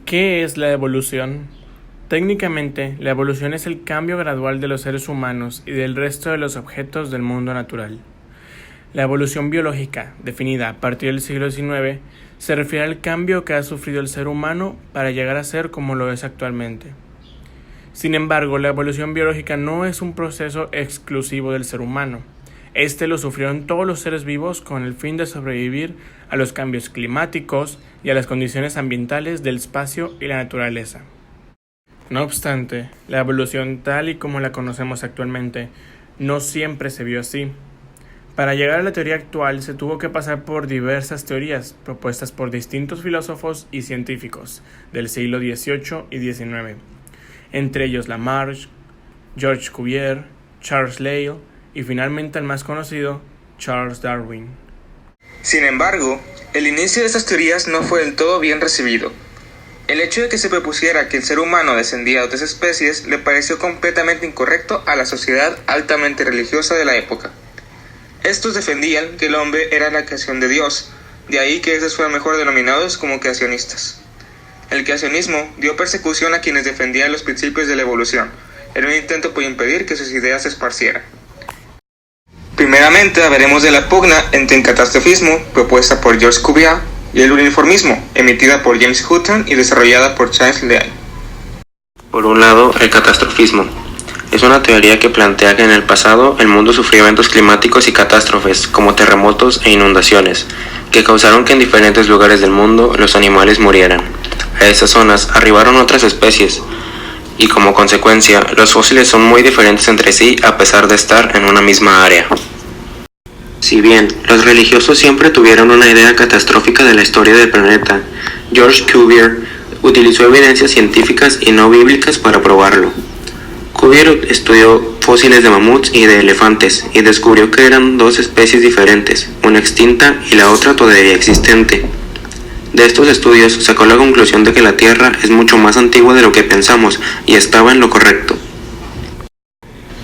¿Qué es la evolución? Técnicamente, la evolución es el cambio gradual de los seres humanos y del resto de los objetos del mundo natural. La evolución biológica, definida a partir del siglo XIX, se refiere al cambio que ha sufrido el ser humano para llegar a ser como lo es actualmente. Sin embargo, la evolución biológica no es un proceso exclusivo del ser humano. Este lo sufrieron todos los seres vivos con el fin de sobrevivir a los cambios climáticos y a las condiciones ambientales del espacio y la naturaleza. No obstante, la evolución tal y como la conocemos actualmente no siempre se vio así. Para llegar a la teoría actual se tuvo que pasar por diversas teorías propuestas por distintos filósofos y científicos del siglo XVIII y XIX, entre ellos Lamarck, Georges Cuvier, Charles Lyell y finalmente el más conocido, Charles Darwin. Sin embargo, el inicio de estas teorías no fue del todo bien recibido. El hecho de que se propusiera que el ser humano descendía de otras especies le pareció completamente incorrecto a la sociedad altamente religiosa de la época. Estos defendían que el hombre era la creación de Dios, de ahí que estos fueran mejor denominados como creacionistas. El creacionismo dio persecución a quienes defendían los principios de la evolución, en un intento por impedir que sus ideas se esparcieran. Primeramente hablaremos de la pugna entre el catastrofismo, propuesta por Georges Cuvier, y el uniformismo, emitida por James Hutton y desarrollada por Charles Lyell. Por un lado, el catastrofismo. Es una teoría que plantea que en el pasado el mundo sufrió eventos climáticos y catástrofes, como terremotos e inundaciones, que causaron que en diferentes lugares del mundo los animales murieran. A esas zonas arribaron otras especies, y como consecuencia, los fósiles son muy diferentes entre sí a pesar de estar en una misma área. Si bien los religiosos siempre tuvieron una idea catastrófica de la historia del planeta, Georges Cuvier utilizó evidencias científicas y no bíblicas para probarlo. Cuvier estudió fósiles de mamuts y de elefantes y descubrió que eran dos especies diferentes, una extinta y la otra todavía existente. De estos estudios sacó la conclusión de que la Tierra es mucho más antigua de lo que pensamos y estaba en lo correcto.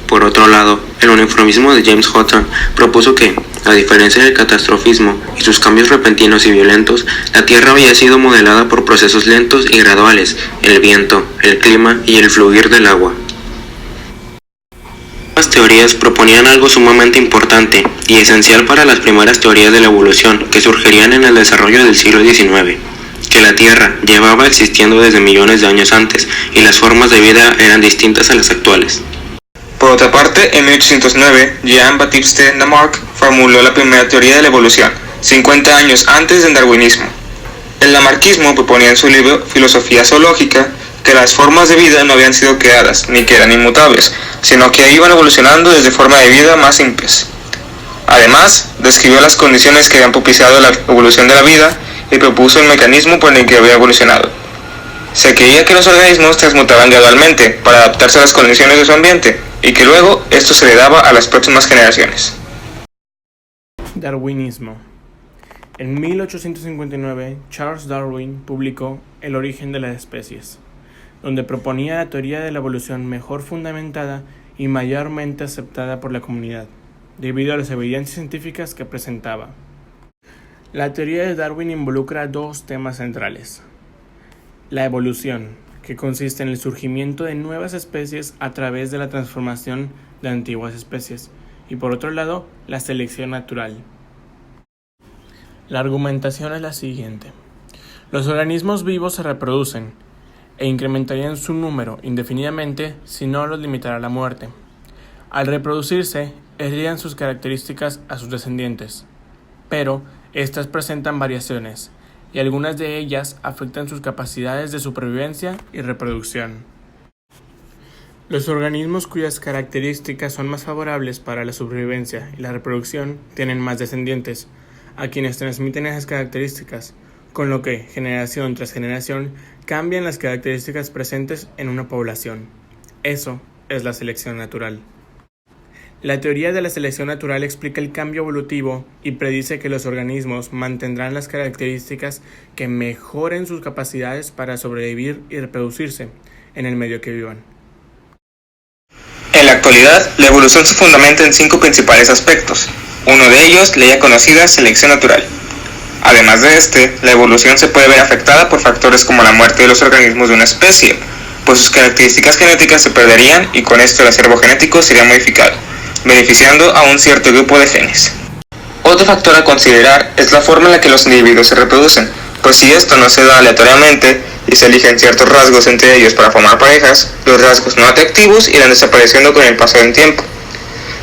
Por otro lado, el uniformismo de James Hutton propuso que, a diferencia del catastrofismo y sus cambios repentinos y violentos, la Tierra había sido modelada por procesos lentos y graduales, el viento, el clima y el fluir del agua. Las teorías proponían algo sumamente importante y esencial para las primeras teorías de la evolución que surgirían en el desarrollo del siglo XIX, que la Tierra llevaba existiendo desde millones de años antes y las formas de vida eran distintas a las actuales. Por otra parte, en 1809, Jean-Baptiste Lamarck formuló la primera teoría de la evolución, 50 años antes del darwinismo. El lamarckismo proponía en su libro Filosofía zoológica que las formas de vida no habían sido creadas, ni que eran inmutables, sino que iban evolucionando desde formas de vida más simples. Además, describió las condiciones que habían propiciado la evolución de la vida y propuso el mecanismo por el que había evolucionado. Se creía que los organismos transmutaban gradualmente para adaptarse a las condiciones de su ambiente, y que luego esto se le daba a las próximas generaciones. Darwinismo. En 1859, Charles Darwin publicó El origen de las especies, donde proponía la teoría de la evolución mejor fundamentada y mayormente aceptada por la comunidad, debido a las evidencias científicas que presentaba. La teoría de Darwin involucra dos temas centrales: la evolución, que consiste en el surgimiento de nuevas especies a través de la transformación de antiguas especies, y por otro lado, la selección natural. La argumentación es la siguiente: los organismos vivos se reproducen e incrementarían su número indefinidamente si no los limitara la muerte. Al reproducirse, heredan sus características a sus descendientes, pero estas presentan variaciones, y algunas de ellas afectan sus capacidades de supervivencia y reproducción. Los organismos cuyas características son más favorables para la supervivencia y la reproducción tienen más descendientes, a quienes transmiten esas características, con lo que, generación tras generación, cambian las características presentes en una población. Eso es la selección natural. La teoría de la selección natural explica el cambio evolutivo y predice que los organismos mantendrán las características que mejoren sus capacidades para sobrevivir y reproducirse en el medio que vivan. En la actualidad, la evolución se fundamenta en 5 principales aspectos. Uno de ellos, la ya conocida selección natural. Además de la evolución se puede ver afectada por factores como la muerte de los organismos de una especie, pues sus características genéticas se perderían y con esto el acervo genético sería modificado, beneficiando a un cierto grupo de genes. Otro factor a considerar es la forma en la que los individuos se reproducen, pues si esto no se da aleatoriamente y se eligen ciertos rasgos entre ellos para formar parejas, los rasgos no atractivos irán desapareciendo con el paso del tiempo.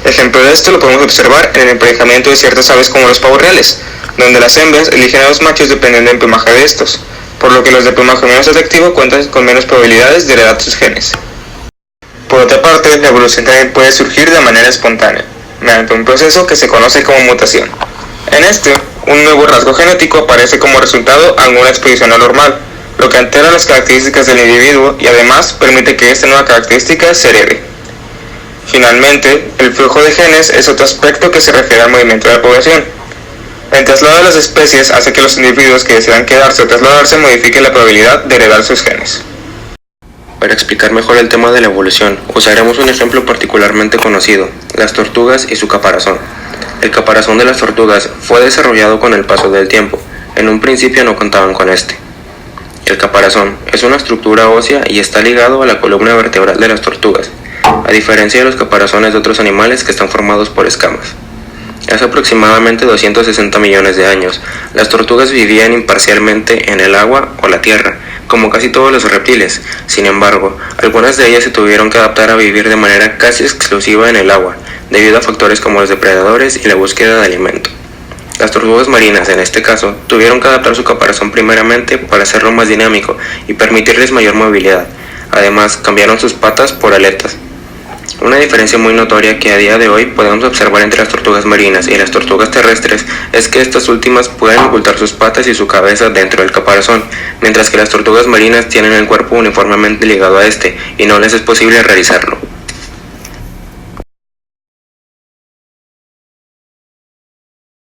Ejemplo de esto lo podemos observar en el emparejamiento de ciertas aves como los pavos reales, donde las hembras eligen a los machos dependiendo del plumaje de estos, por lo que los de plumaje menos atractivo cuentan con menos probabilidades de heredar sus genes. Por otra parte, la evolución también puede surgir de manera espontánea, mediante un proceso que se conoce como mutación. En un nuevo rasgo genético aparece como resultado a alguna exposición anormal, lo que altera las características del individuo y además permite que esta nueva característica se herede. Finalmente, el flujo de genes es otro aspecto que se refiere al movimiento de la población. El traslado de las especies hace que los individuos que decidan quedarse o trasladarse modifiquen la probabilidad de heredar sus genes. Para explicar mejor el tema de la evolución, usaremos un ejemplo particularmente conocido, las tortugas y su caparazón. El caparazón de las tortugas fue desarrollado con el paso del tiempo. En un principio no contaban con este. El caparazón es una estructura ósea y está ligado a la columna vertebral de las tortugas, a diferencia de los caparazones de otros animales que están formados por escamas. Hace aproximadamente 260 millones de años, las tortugas vivían imparcialmente en el agua o la tierra, como casi todos los reptiles. Sin embargo, algunas de ellas se tuvieron que adaptar a vivir de manera casi exclusiva en el agua, debido a factores como los depredadores y la búsqueda de alimento. Las tortugas marinas, en este caso, tuvieron que adaptar su caparazón primeramente para hacerlo más dinámico y permitirles mayor movilidad. Además, cambiaron sus patas por aletas. Una diferencia muy notoria que a día de hoy podemos observar entre las tortugas marinas y las tortugas terrestres es que estas últimas pueden ocultar sus patas y su cabeza dentro del caparazón, mientras que las tortugas marinas tienen el cuerpo uniformemente ligado a este y no les es posible realizarlo.